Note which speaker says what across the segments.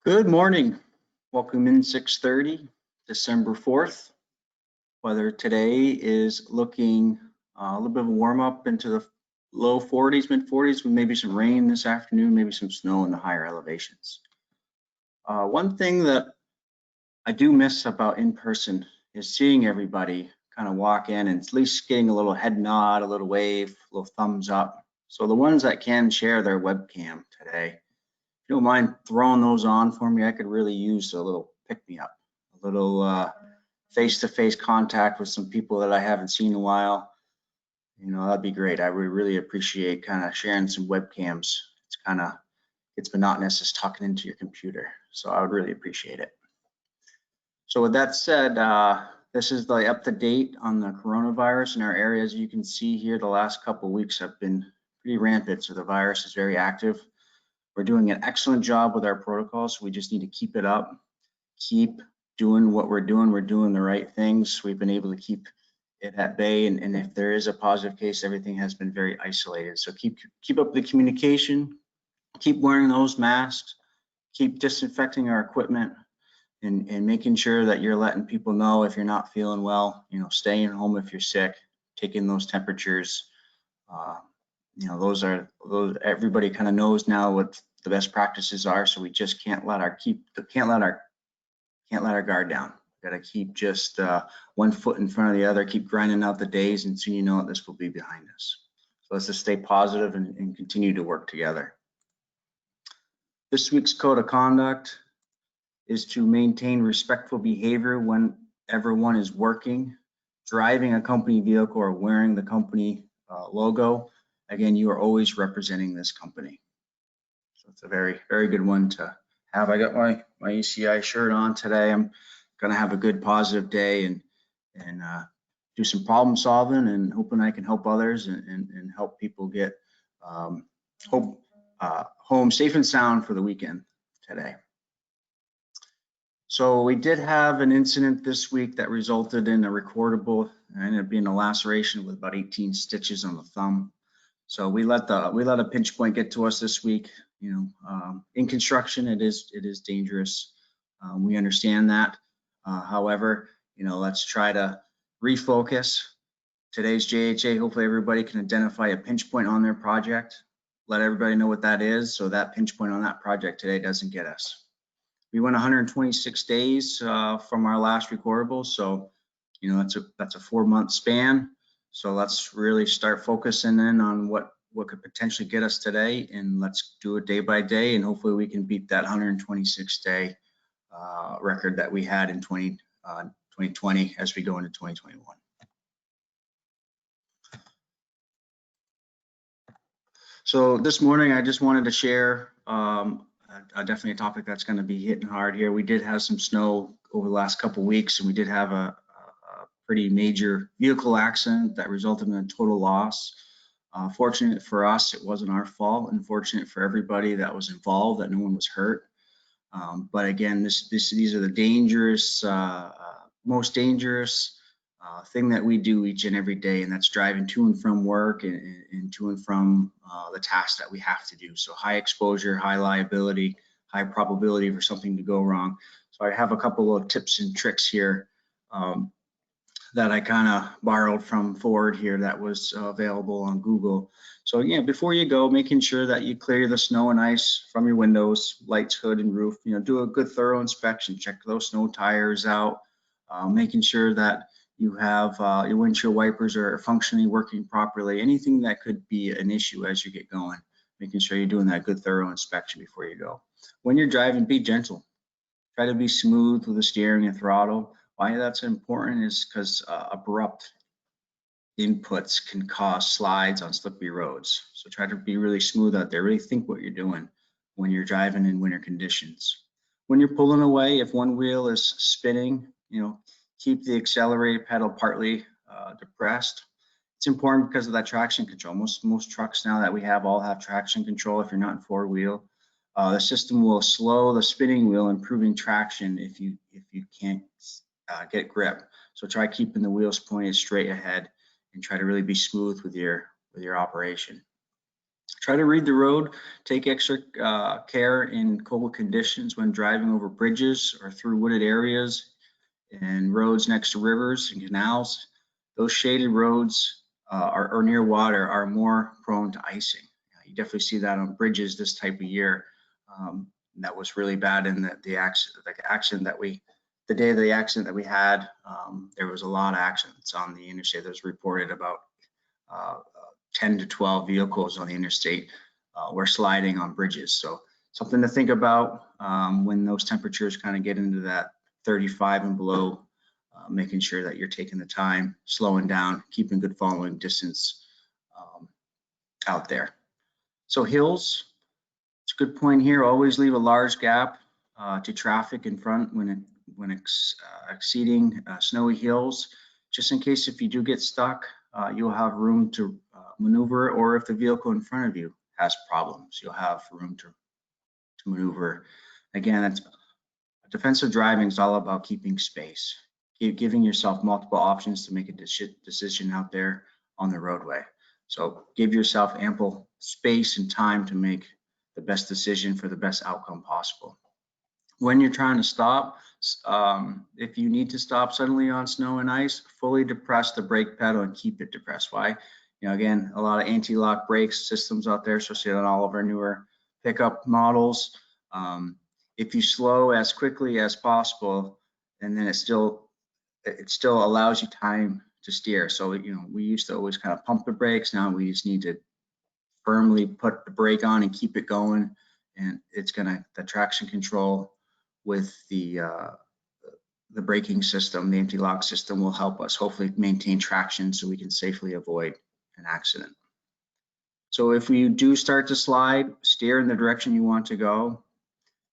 Speaker 1: Good morning. Welcome in 6:30, December 4th. Weather today is looking a little bit of a warm up into the low 40s, mid 40s, with maybe some rain this afternoon, maybe some snow in the higher elevations. One thing that I do miss about in person is seeing everybody kind of walk in and at least getting a little head nod, a little wave, a little thumbs up. So the ones that can share their webcam today, you don't mind throwing those on for me, I could really use a little pick-me-up, a little face-to-face contact with some people that I haven't seen in a while. You know, that'd be great. I would really appreciate kind of sharing some webcams. It's monotonous just talking into your computer, so I would really appreciate it. So with that said, this is the up-to-date on the coronavirus in our area. As you can see here, the last couple of weeks have been pretty rampant, so the virus is very active. We're doing an excellent job with our protocols. We just need to keep it up, keep doing what we're doing. We're doing the right things. We've been able to keep it at bay, and if there is a positive case, everything has been very isolated. So keep up the communication, keep wearing those masks, keep disinfecting our equipment, and making sure that you're letting people know if you're not feeling well, you know, staying home if you're sick, taking those temperatures. You know, those everybody kind of knows now what the best practices are, so we just can't let our guard down. Got to keep just 1 foot in front of the other, keep grinding out the days, and soon you know it, this will be behind us. So let's just stay positive and continue to work together. This week's code of conduct is to maintain respectful behavior when everyone is working, driving a company vehicle, or wearing the company logo. Again, you are always representing this company. So it's a very, very good one to have. I got my ECI shirt on today. I'm gonna have a good positive day and do some problem solving and hoping I can help others and help people get home safe and sound for the weekend today. So we did have an incident this week that resulted in a recordable, ended up being a laceration with about 18 stitches on the thumb. So we let a pinch point get to us this week. You know, in construction, it is dangerous. We understand that. However, you know, let's try to refocus. Today's JHA, hopefully everybody can identify a pinch point on their project. Let everybody know what that is, so that pinch point on that project today doesn't get us. We went 126 days from our last recordable, so you know that's a 4-month span. So let's really start focusing in on what could potentially get us today, and let's do it day by day, and hopefully we can beat that 126-day record that we had in 2020 as we go into 2021. So this morning I just wanted to share definitely a topic that's going to be hitting hard here. We did have some snow over the last couple of weeks, and we did have a pretty major vehicle accident that resulted in a total loss. Fortunate for us, it wasn't our fault. Unfortunate for everybody that was involved, that no one was hurt. But again, these are the dangerous, most dangerous thing that we do each and every day, and that's driving to and from work and to and from the tasks that we have to do. So high exposure, high liability, high probability for something to go wrong. So I have a couple of tips and tricks here that I kind of borrowed from Ford here that was available on Google. So yeah, before you go, making sure that you clear the snow and ice from your windows, lights, hood, and roof. You know, do a good thorough inspection. Check those snow tires out, making sure that you have your windshield wipers are functionally working properly. Anything that could be an issue as you get going, making sure you're doing that good thorough inspection before you go. When you're driving, be gentle. Try to be smooth with the steering and throttle. Why that's important is because abrupt inputs can cause slides on slippery roads. So try to be really smooth out there. Really think what you're doing when you're driving in winter conditions. When you're pulling away, if one wheel is spinning, you know, keep the accelerator pedal partly depressed. It's important because of that traction control. Most trucks now that we have all have traction control if you're not in four-wheel. The system will slow the spinning wheel, improving traction if you can't get grip. So try keeping the wheels pointed straight ahead and try to really be smooth with your operation. Try to read the road, take extra care in cold conditions when driving over bridges or through wooded areas and roads next to rivers and canals. Those shaded roads or near water are more prone to icing. You definitely see that on bridges this type of year. That was really bad in the accident that the day of the accident that we had. There was a lot of accidents on the interstate. That was reported about 10 to 12 vehicles on the interstate were sliding on bridges. So something to think about when those temperatures kind of get into that 35 and below, making sure that you're taking the time, slowing down, keeping good following distance out there. So hills, it's a good point here. Always leave a large gap to traffic in front when exceeding snowy hills, just in case if you do get stuck, you'll have room to maneuver, or if the vehicle in front of you has problems, you'll have room to maneuver. Again, it's defensive driving is all about keeping space, giving yourself multiple options to make a decision out there on the roadway. So give yourself ample space and time to make the best decision for the best outcome possible. When you're trying to stop, if you need to stop suddenly on snow and ice, fully depress the brake pedal and keep it depressed. Why? You know, again, a lot of anti-lock brake systems out there, especially on all of our newer pickup models. If you slow as quickly as possible, and then it still allows you time to steer. So, you know, we used to always kind of pump the brakes. Now we just need to firmly put the brake on and keep it going. And it's the traction control with the braking system, the anti-lock system, will help us hopefully maintain traction so we can safely avoid an accident. So if you do start to slide, steer in the direction you want to go.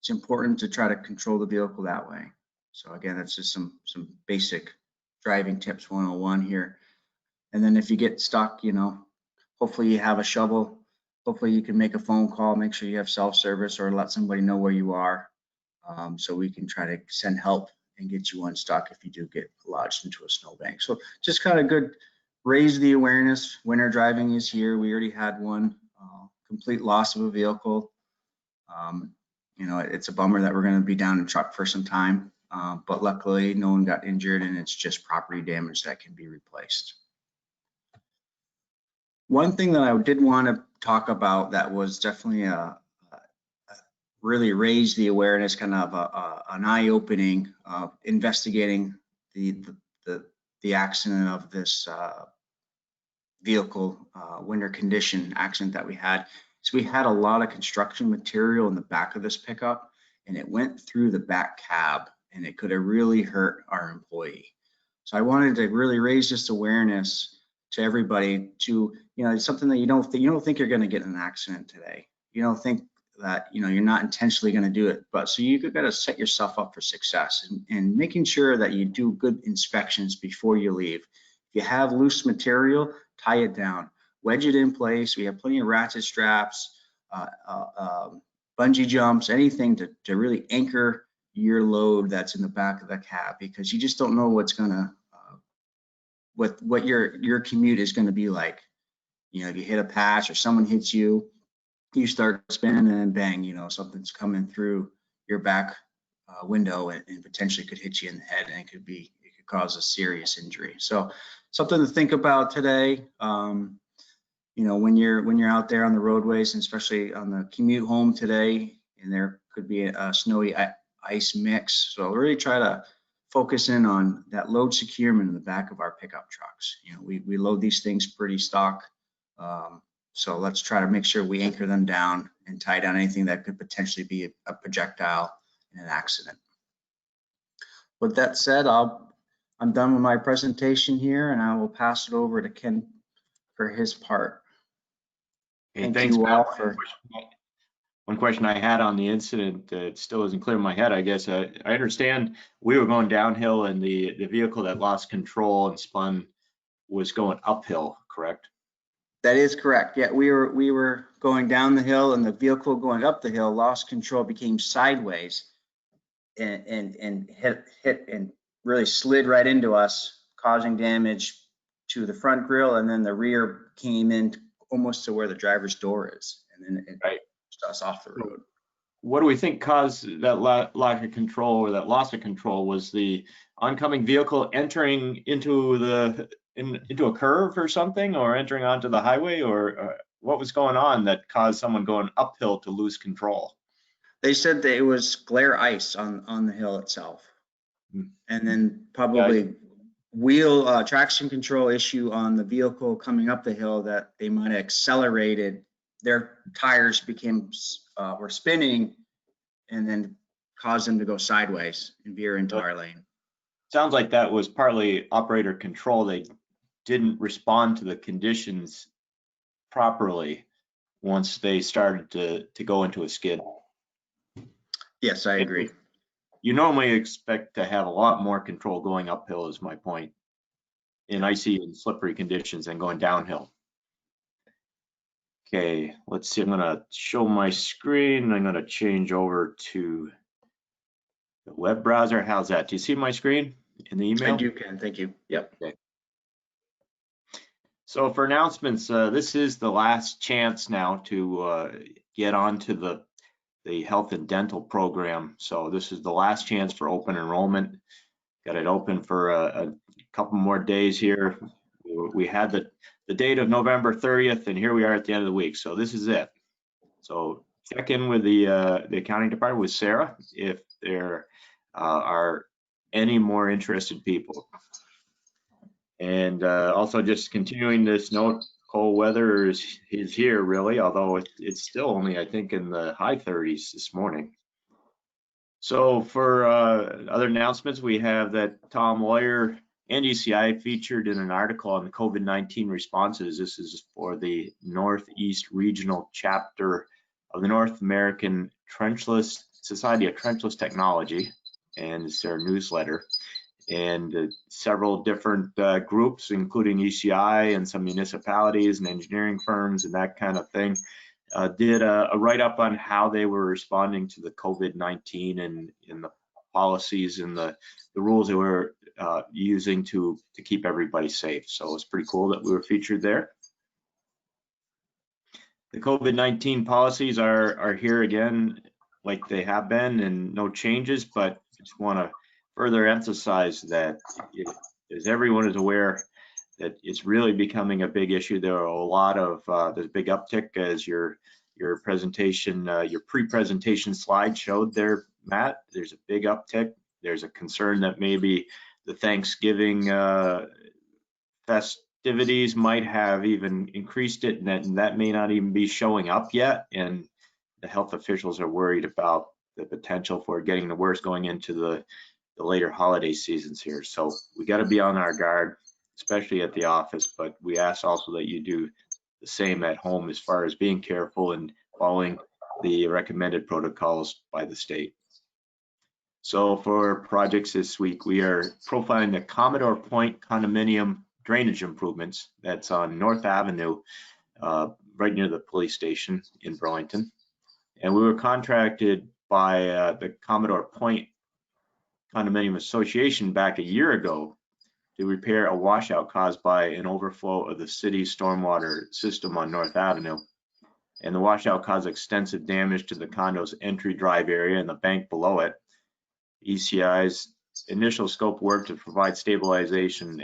Speaker 1: It's important to try to control the vehicle that way. So again, that's just some basic driving tips 101 here. And then if you get stuck, you know, hopefully you have a shovel. Hopefully you can make a phone call, make sure you have self-service, or let somebody know where you are, so we can try to send help and get you unstuck if you do get lodged into a snowbank. So just kind of good, raise the awareness. Winter driving is here. We already had one complete loss of a vehicle. You know, it's a bummer that we're going to be down in truck for some time, but luckily no one got injured, and it's just property damage that can be replaced. One thing that I did want to talk about that was definitely really raised the awareness, kind of an eye-opening investigating the accident of this vehicle winter condition accident that we had. So we had a lot of construction material in the back of this pickup, and it went through the back cab, and it could have really hurt our employee. So I wanted to really raise this awareness to everybody to, you know, it's something that you don't think you're going to get in an accident today. You don't think that, you know, you're not intentionally going to do it, but so you got to set yourself up for success and making sure that you do good inspections before you leave. If you have loose material, tie it down, wedge it in place. We have plenty of ratchet straps, bungee jumps, anything to really anchor your load that's in the back of the cab, because you just don't know what's gonna what your commute is going to be like. You know, if you hit a patch or someone hits you, you start spinning, and bang, you know, something's coming through your back window and potentially could hit you in the head, and it could cause a serious injury. So something to think about today. You know, when you're out there on the roadways, and especially on the commute home today, and there could be a snowy ice mix. So really try to focus in on that load securement in the back of our pickup trucks. You know, we load these things pretty stock. So let's try to make sure we anchor them down and tie down anything that could potentially be a projectile in an accident. With that said, I'm done with my presentation here, and I will pass it over to Ken for his part.
Speaker 2: Hey, thanks, Al. One question I had on the incident that still isn't clear in my head, I guess. I understand we were going downhill, and the vehicle that lost control and spun was going uphill, correct?
Speaker 1: That is correct. Yeah, we were going down the hill, and the vehicle going up the hill lost control, became sideways, and hit and really slid right into us, causing damage to the front grille, and then the rear came in almost to where the driver's door is, and then it
Speaker 2: Right.
Speaker 1: pushed us off the road.
Speaker 2: What do we think caused that lack of control or that loss of control? Was the oncoming vehicle entering into into a curve or something, or entering onto the highway, or what was going on that caused someone going uphill to lose control?
Speaker 1: They said that it was glare ice on the hill itself, and then probably traction control issue on the vehicle coming up the hill, that they might have accelerated. Their tires were spinning, and then caused them to go sideways and veer into our lane.
Speaker 2: Sounds like that was partly operator control. They didn't respond to the conditions properly once they started to go into a skid.
Speaker 1: Yes, I agree.
Speaker 2: You normally expect to have a lot more control going uphill, is my point, in icy and slippery conditions than going downhill. Okay, let's see. I'm going to show my screen. I'm going to change over to the web browser. How's that? Do you see my screen in the email?
Speaker 1: I do, Ken. Thank you. Yep.
Speaker 2: Okay. So for announcements, this is the last chance now to get onto the health and dental program. So this is the last chance for open enrollment. Got it open for a couple more days here. We had the date of November 30th, and here we are at the end of the week. So this is it. So check in with the accounting department with Sarah if there are any more interested people. And also just continuing this note, cold weather is here really, although it's still only, I think, in the high 30s this morning. So for other announcements, we have that Tom Lawyer and ECI featured in an article on the COVID-19 responses. This is for the Northeast Regional Chapter of the North American Trenchless Society of Trenchless Technology, and it's their newsletter. And several different groups, including ECI and some municipalities and engineering firms and that kind of thing, did a write-up on how they were responding to the COVID-19 and the policies and the rules they were using to keep everybody safe. So it's pretty cool that we were featured there. The COVID-19 policies are here again, like they have been, and no changes, but just want to further emphasize that, as everyone is aware, that it's really becoming a big issue. There are a lot of there's a big uptick, as your presentation, your pre-presentation slide showed there, Matt. There's a big uptick. There's a concern that maybe the Thanksgiving festivities might have even increased it, and that may not even be showing up yet. And the health officials are worried about the potential for getting the worst going into the later holiday seasons here. So we got to be on our guard, especially at the office, but we ask also that you do the same at home as far as being careful and following the recommended protocols by the state. So for projects this week, we are profiling the Commodore Point condominium drainage improvements. That's on North Avenue, right near the police station in Burlington. And we were contracted by the Commodore Point Condominium Association back a year ago to repair a washout caused by an overflow of the city's stormwater system on North Avenue. And the washout caused extensive damage to the condo's entry drive area and the bank below it. ECI's initial scope work to provide a stabilization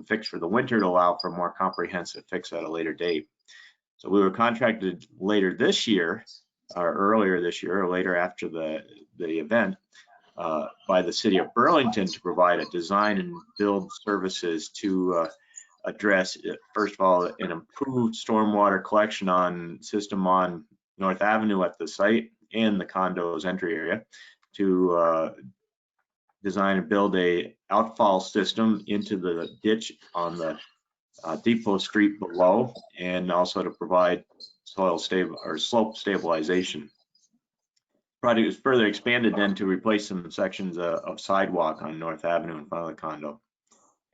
Speaker 2: fix for the winter to allow for a more comprehensive fix at a later date. So we were contracted later this year, or earlier this year, or later after the event, by the city of Burlington to provide a design and build services to address, first of all, an improved stormwater collection system on North Avenue at the site and the condo's entry area, to design and build a outfall system into the ditch on the Depot Street below, and also to provide slope stabilization. Project was further expanded then to replace some sections of sidewalk on North Avenue in front of the condo.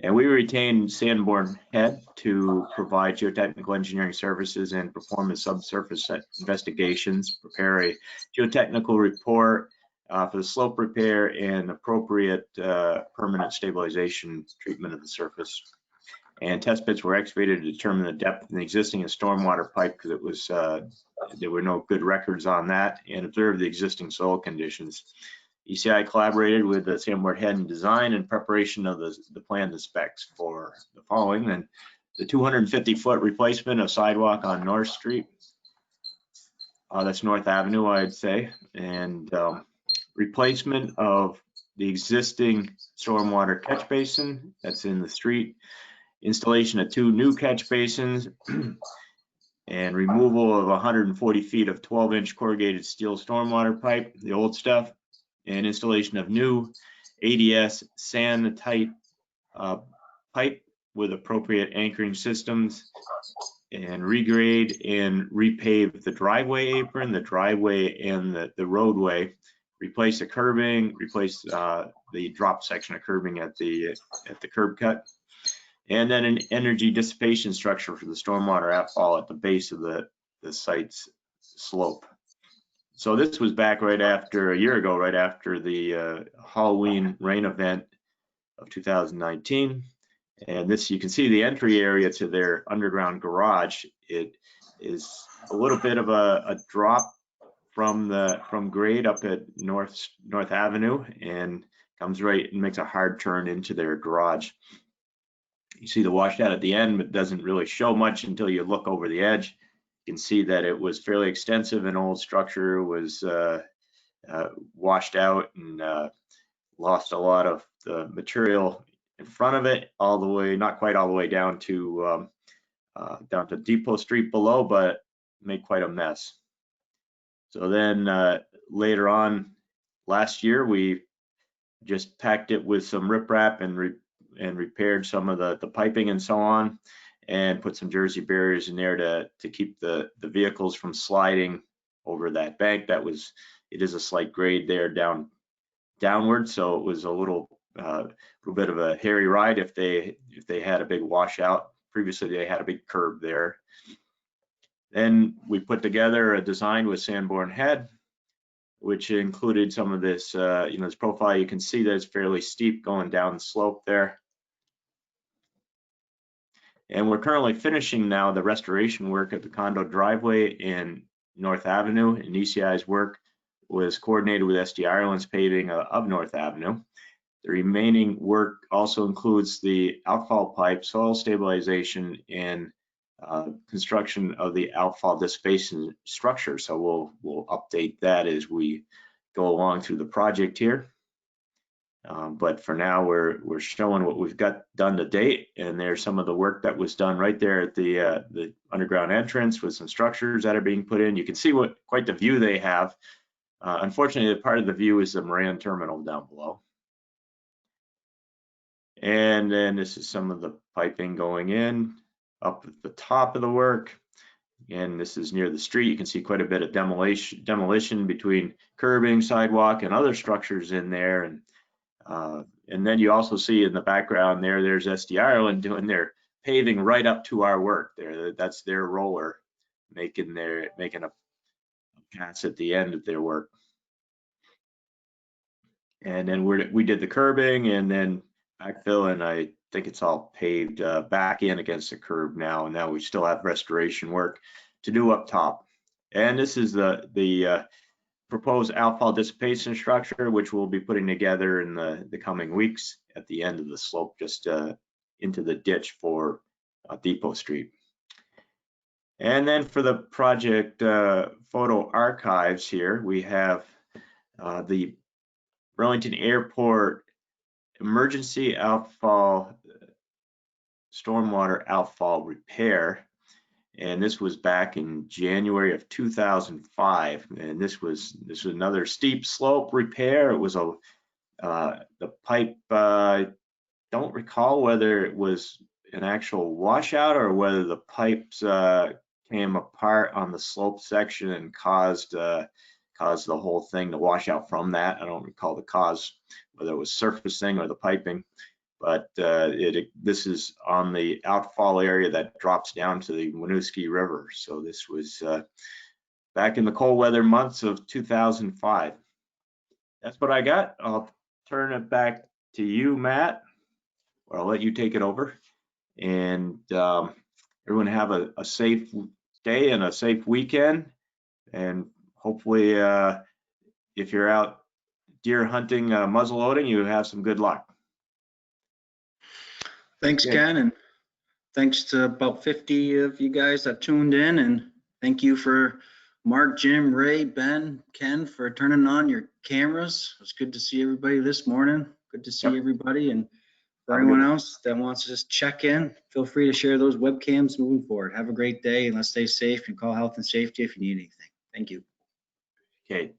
Speaker 2: And we retained Sanborn Head to provide geotechnical engineering services and perform the subsurface investigations, prepare a geotechnical report for the slope repair and appropriate permanent stabilization treatment of the surface. And test pits were excavated to determine the depth of the existing and stormwater pipe because it was there were no good records on that, and observed the existing soil conditions. ECI collaborated with the Sanborn Head in design and preparation of the plan and specs for the following. Then the 250-foot replacement of sidewalk on North Street. That's North Avenue, I'd say, and replacement of the existing stormwater catch basin that's in the street, installation of 2 new catch basins, and removal of 140 feet of 12-inch corrugated steel stormwater pipe, the old stuff, and installation of new ADS sand tight pipe with appropriate anchoring systems, and regrade and repave the driveway apron, the driveway and the roadway, replace the curbing, replace the drop section of curbing at the curb cut, and then an energy dissipation structure for the stormwater outfall at the base of the site's slope. So this was back right after, a year ago, right after the Halloween rain event of 2019. And this, you can see the entry area to their underground garage. It is a little bit of a drop from grade up at North Avenue, and comes right and makes a hard turn into their garage. You see the washout at the end, but doesn't really show much until you look over the edge. You can see that it was fairly extensive. An old structure was washed out and lost a lot of the material in front of it, all the way, not quite all the way down to Depot Street below, but made quite a mess. So then later on last year, we just packed it with some riprap and repaired some of the piping and so on, and put some Jersey barriers in there to keep the vehicles from sliding over that bank. It is a slight grade there downward, so it was a little bit of a hairy ride if they had a big washout. Previously they had a big curb there. Then we put together a design with Sanborn Head, which included some of this, this profile. You can see that it's fairly steep going down the slope there. And we're currently finishing now the restoration work at the condo driveway in North Avenue, and ECI's work was coordinated with SD Ireland's paving of North Avenue. The remaining work also includes the outfall pipe, soil stabilization, and construction of the outfall dissipation structure. So we'll update that as we go along through the project here. But for now, we're showing what we've got done to date, and there's some of the work that was done right there at the underground entrance with some structures that are being put in. You can see quite the view they have. Unfortunately, part of the view is the Moran terminal down below. And then this is some of the piping going in up at the top of the work. And this is near the street. You can see quite a bit of demolition between curbing, sidewalk, and other structures in there. And then you also see in the background there's SD Ireland doing their paving right up to our work there. That's their roller making a pass at the end of their work. And then we did the curbing and then backfill, and I think it's all paved back in against the curb now. And now we still have restoration work to do up top. And this is the proposed outfall dissipation structure, which we'll be putting together in the coming weeks at the end of the slope, just into the ditch for Depot Street. And then for the project photo archives here, we have the Burlington Airport emergency outfall stormwater outfall repair. And this was back in January of 2005, and this was another steep slope repair. It was the pipe. Don't recall whether it was an actual washout or whether the pipes came apart on the slope section and caused the whole thing to wash out from that. I don't recall the cause, whether it was surfacing or the piping. But this is on the outfall area that drops down to the Winooski River. So this was back in the cold weather months of 2005. That's what I got. I'll turn it back to you, Matt, or I'll let you take it over. And everyone have a safe day and a safe weekend. And hopefully, if you're out deer hunting, muzzle loading, you have some good luck.
Speaker 1: Thanks,
Speaker 2: Okay.
Speaker 1: Ken, and thanks to about 50 of you guys that tuned in, and thank you for Mark, Jim, Ray, Ben, Ken for turning on your cameras. It's good to see everybody this morning. Good to see
Speaker 2: Yep.
Speaker 1: everybody. And for
Speaker 2: Have a good
Speaker 1: anyone
Speaker 2: one.
Speaker 1: else that wants to just check in, feel free to share those webcams moving forward. Have a great day, and let's stay safe and call health and safety if you need anything. Thank you.
Speaker 2: Okay.